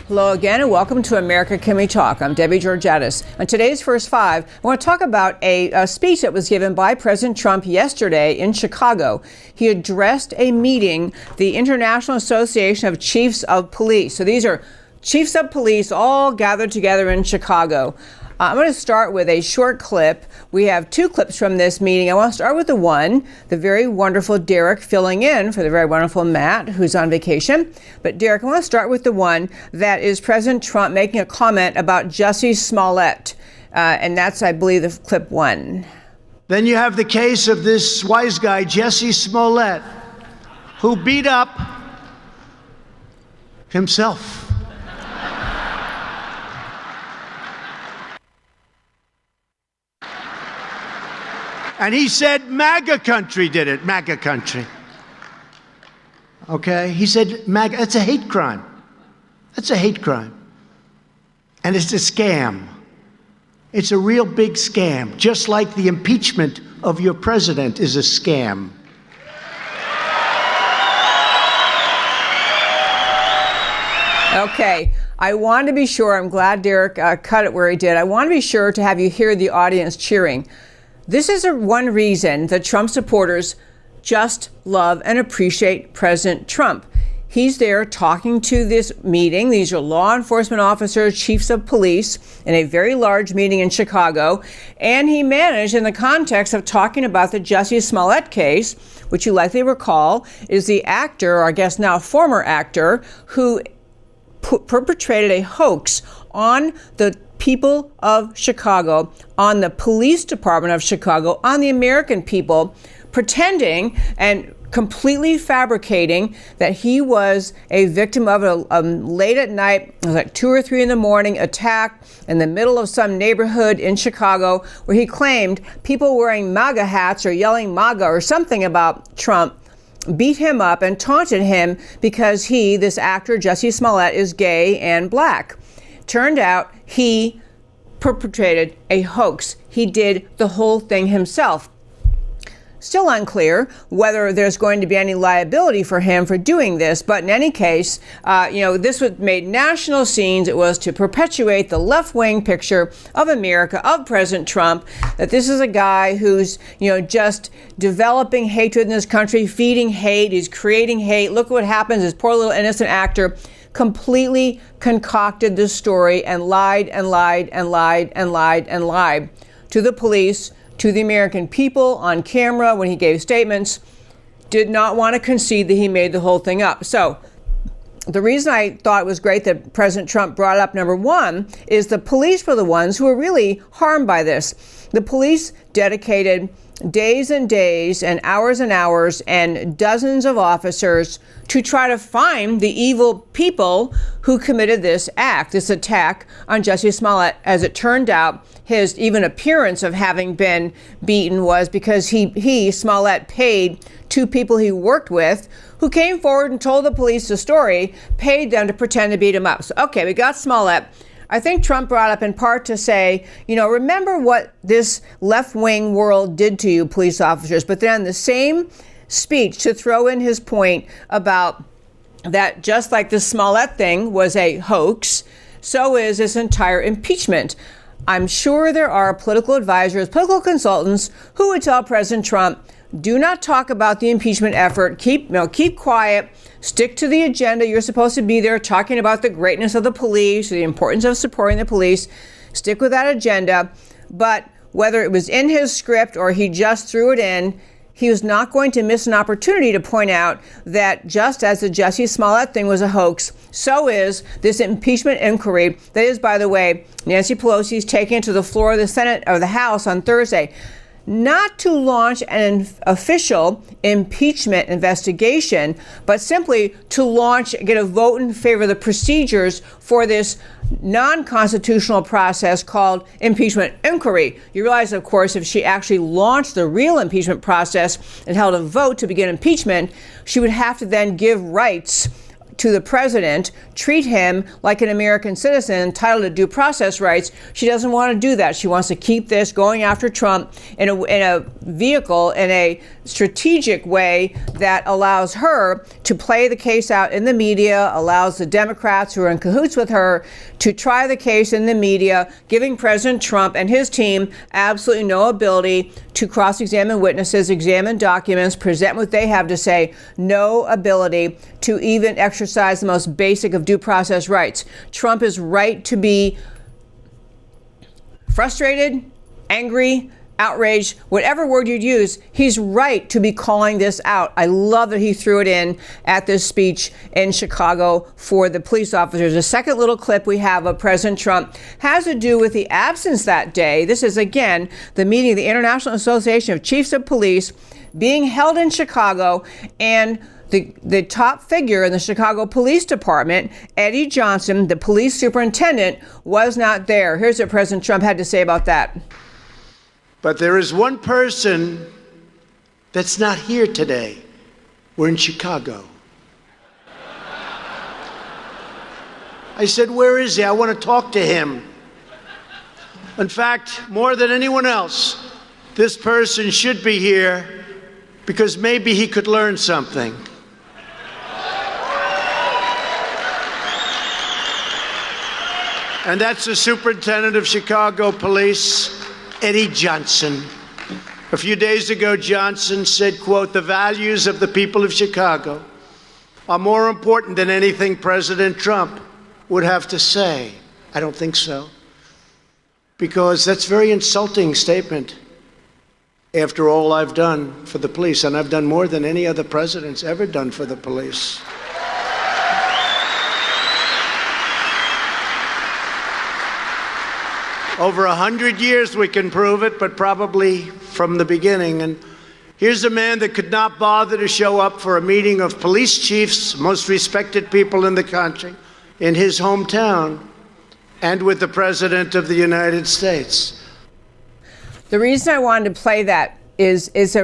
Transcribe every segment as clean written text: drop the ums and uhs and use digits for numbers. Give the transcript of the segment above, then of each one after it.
Hello again and welcome to America Can We Talk. I'm Debbie Georgatos. On today's First Five, I want to talk about a speech that was given by President Trump yesterday in Chicago. He addressed a meeting, the International Association of Chiefs of Police. So these are chiefs of police all gathered together in Chicago. I'm going to start with a short clip. We have two clips from this meeting. I want to start with the very wonderful Derek filling in for the very wonderful Matt, who's on vacation. But Derek, I want to start with the one that is President Trump making a comment about Jussie Smollett. And that's, I believe, the clip one. Then you have the case of this wise guy, Jussie Smollett, who beat up himself. And he said MAGA country did it, MAGA country. Okay? He said MAGA, that's a hate crime. That's a hate crime. And it's a scam. It's a real big scam, just like the impeachment of your president is a scam. Okay. I want to be sure, I'm glad Derek cut it where he did. I want to be sure to have you hear the audience cheering. This is one reason that Trump supporters just love and appreciate President Trump. He's there talking to this meeting. These are law enforcement officers, chiefs of police, in a very large meeting in Chicago. And he managed, in the context of talking about the Jussie Smollett case, which you likely recall, is the actor, or I guess now former actor, who perpetrated a hoax on the people of Chicago, on the police department of Chicago, on the American people, pretending and completely fabricating that he was a victim of a late at night, it was like 2 or 3 in the morning, attack in the middle of some neighborhood in Chicago where he claimed people wearing MAGA hats or yelling MAGA or something about Trump beat him up and taunted him because he, this actor, Jussie Smollett, is gay and black. Turned out he perpetrated a hoax. He did the whole thing himself. Still unclear whether there's going to be any liability for him for doing this, but in any case, this made national scenes. It was to perpetuate the left-wing picture of America, of President Trump, that this is a guy who's, just developing hatred in this country, feeding hate, he's creating hate. Look what happens, this poor little innocent actor completely concocted this story and lied and lied and lied and lied and lied to the police, to the American people on camera when he gave statements, did not want to concede that he made the whole thing up. So the reason I thought it was great that President Trump brought up number one is the police were the ones who were really harmed by this. The police dedicated days and days and hours and dozens of officers to try to find the evil people who committed this act, this attack on Jussie Smollett. As it turned out, his even appearance of having been beaten was because he Smollett, paid 2 people he worked with who came forward and told the police the story, paid them to pretend to beat him up. So, okay, we got Smollett. I think Trump brought up in part to say, remember what this left-wing world did to you, police officers, but then the same speech to throw in his point about that just like the Smollett thing was a hoax, so is this entire impeachment. I'm sure there are political advisors, political consultants who would tell President Trump, do not talk about the impeachment effort. Keep quiet. Stick to the agenda. You're supposed to be there talking about the greatness of the police, the importance of supporting the police. Stick with that agenda. But whether it was in his script or he just threw it in, he was not going to miss an opportunity to point out that just as the Jussie Smollett thing was a hoax, so is this impeachment inquiry that is, by the way, Nancy Pelosi's taking it to the floor of the Senate or the House on Thursday. Not to launch an official impeachment investigation, but simply to get a vote in favor of the procedures for this non-constitutional process called impeachment inquiry. You realize, of course, if she actually launched the real impeachment process and held a vote to begin impeachment, she would have to then give rights to the president, treat him like an American citizen entitled to due process rights. She doesn't want to do that. She wants to keep this going after Trump in a vehicle, in a strategic way that allows her to play the case out in the media, allows the Democrats who are in cahoots with her to try the case in the media, giving President Trump and his team absolutely no ability to cross-examine witnesses, examine documents, present what they have to say, no ability to even exercise the most basic of due process rights. Trump is right to be frustrated, angry, outraged, whatever word you'd use. He's right to be calling this out. I love that he threw it in at this speech in Chicago for the police officers. The second little clip we have of President Trump has to do with the absence that day. This is, again, the meeting of the International Association of Chiefs of Police being held in Chicago, and the top figure in the Chicago Police Department, Eddie Johnson, the police superintendent, was not there. Here's what President Trump had to say about that. But there is one person that's not here today. We're in Chicago. I said, where is he? I want to talk to him. In fact, more than anyone else, this person should be here because maybe he could learn something. And that's the superintendent of Chicago Police, Eddie Johnson. A few days ago, Johnson said, quote, "The values of the people of Chicago are more important than anything President Trump would have to say." I don't think so, because that's a very insulting statement after all I've done for the police, and I've done more than any other president's ever done for the police. Over 100 years we can prove it, but probably from the beginning. And here's a man that could not bother to show up for a meeting of police chiefs, most respected people in the country, in his hometown, and with the President of the United States. The reason I wanted to play that is it's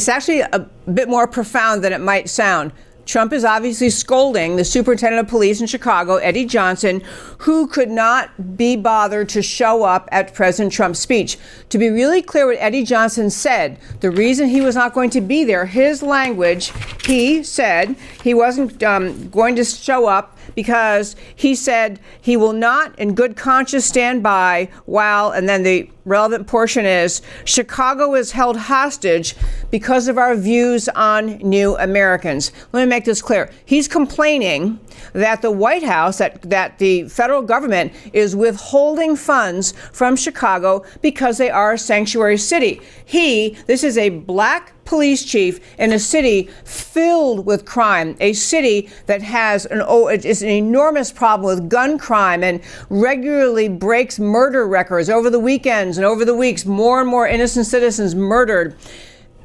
actually a bit more profound than it might sound. Trump is obviously scolding the superintendent of police in Chicago, Eddie Johnson, who could not be bothered to show up at President Trump's speech. To be really clear what Eddie Johnson said, the reason he was not going to be there, his language, he said he wasn't going to show up because he said he will not in good conscience stand by while, and then the relevant portion is, Chicago is held hostage because of our views on new Americans. Let me make this clear. He's complaining that the White House, that the federal government is withholding funds from Chicago because they are a sanctuary city. This is a black police chief in a city filled with crime, a city that has an enormous problem with gun crime and regularly breaks murder records over the weekends and over the weeks, more and more innocent citizens murdered.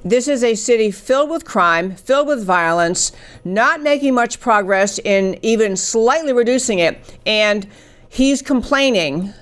This is a city filled with crime, filled with violence, not making much progress in even slightly reducing it. And he's complaining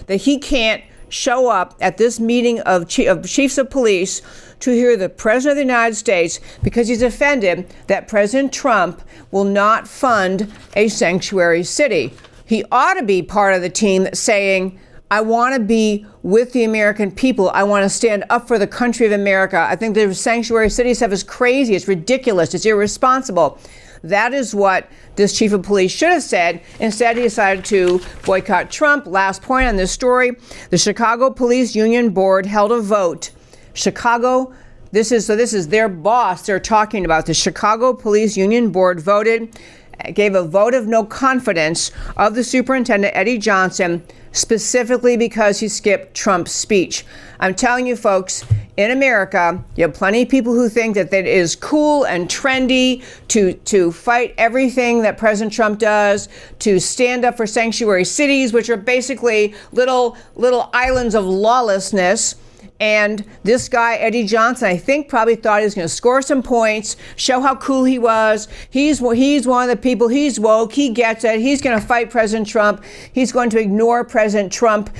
that he can't show up at this meeting of chiefs of police to hear the President of the United States because he's offended that President Trump will not fund a sanctuary city. He ought to be part of the team that's saying, I want to be with the American people. I want to stand up for the country of America. I think the sanctuary city stuff is crazy. It's ridiculous. It's irresponsible. That is what this chief of police should have said. Instead, he decided to boycott Trump. Last point on this story, the Chicago Police Union Board held a vote. Chicago, this is their boss they're talking about. The Chicago Police Union Board gave a vote of no confidence of the superintendent, Eddie Johnson, specifically because he skipped Trump's speech. I'm telling you, folks, in America, you have plenty of people who think that it is cool and trendy to fight everything that President Trump does, to stand up for sanctuary cities, which are basically little islands of lawlessness. And this guy, Eddie Johnson, I think probably thought he was going to score some points, show how cool he was. He's one of the people, he's woke, he gets it. He's going to fight President Trump. He's going to ignore President Trump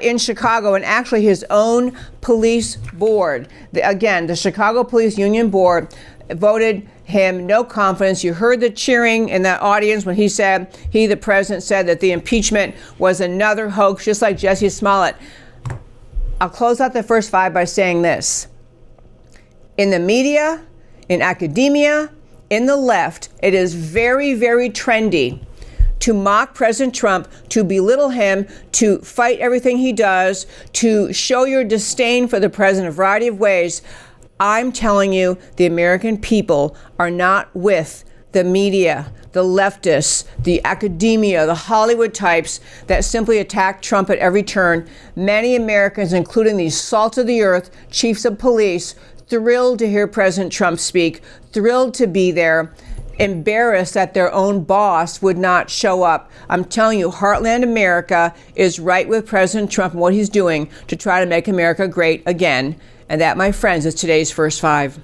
in Chicago, and actually his own police board. The Chicago Police Union Board voted him no confidence. You heard the cheering in that audience when the president said that the impeachment was another hoax, just like Jesse Smollett. I'll close out the first 5 by saying this. In the media, in academia, in the left, it is very, very trendy to mock President Trump, to belittle him, to fight everything he does, to show your disdain for the president in a variety of ways. I'm telling you, the American people are not with the media, the leftists, the academia, the Hollywood types that simply attack Trump at every turn. Many Americans, including the salt of the earth, chiefs of police, thrilled to hear President Trump speak, thrilled to be there, embarrassed that their own boss would not show up. I'm telling you, Heartland America is right with President Trump and what he's doing to try to make America great again. And that, my friends, is today's First 5.